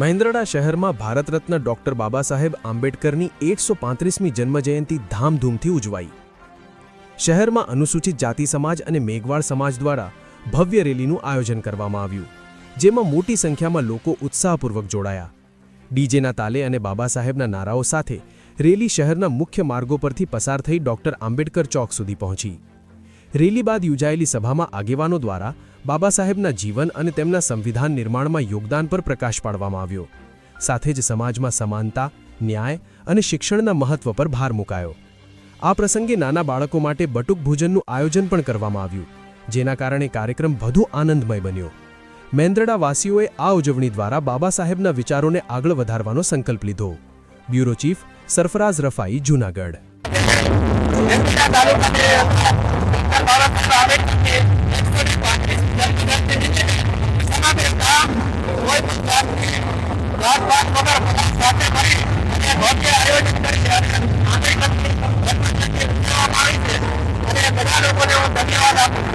મહેન્દ્રડા શહેરમાં ભારત રત્ન ડોક્ટર બાબા સાહેબ આંબેડકરની 135મી જન્મજયંતિ ધામધૂમથી ઉજવાઈ। શહેરમાં અનુસૂચિત જાતિ સમાજ અને મેઘવાળ સમાજ દ્વારા ભવ્ય રેલીનું આયોજન કરવામાં આવ્યું, જેમાં મોટી સંખ્યામાં લોકો ઉત્સાહપૂર્વક જોડાયા। ડીજેના તાલે અને બાબા સાહેબના નારાઓ સાથે રેલી શહેરના મુખ્ય માર્ગો પરથી પસાર થઈ ડોક્ટર આંબેડકર ચોક સુધી પહોંચી। રેલી બાદ યોજાયેલી સભામાં આગેવાનો દ્વારા બાબા સાહેબના જીવન અને તેમના સંવિધાન નિર્માણમાં યોગદાન પર પ્રકાશ પાડવામાં આવ્યો। સાથે જ સમાજમાં સમાનતા, ન્યાય અને શિક્ષણના મહત્વ પર ભાર મુકાયો। આ પ્રસંગે નાના બાળકો માટે બટુક ભોજનનું આયોજન પણ કરવામાં આવ્યું, જેના કારણે કાર્યક્રમ વધુ આનંદમય બન્યો। મેંદરડા વાસીઓએ આ ઉજવણી દ્વારા બાબા સાહેબના વિચારોને આગળ વધારવાનો સંકલ્પ લીધો। Bureau chief Sarfaraz Rafai, Junagadh. ધન્યવાદ આપું।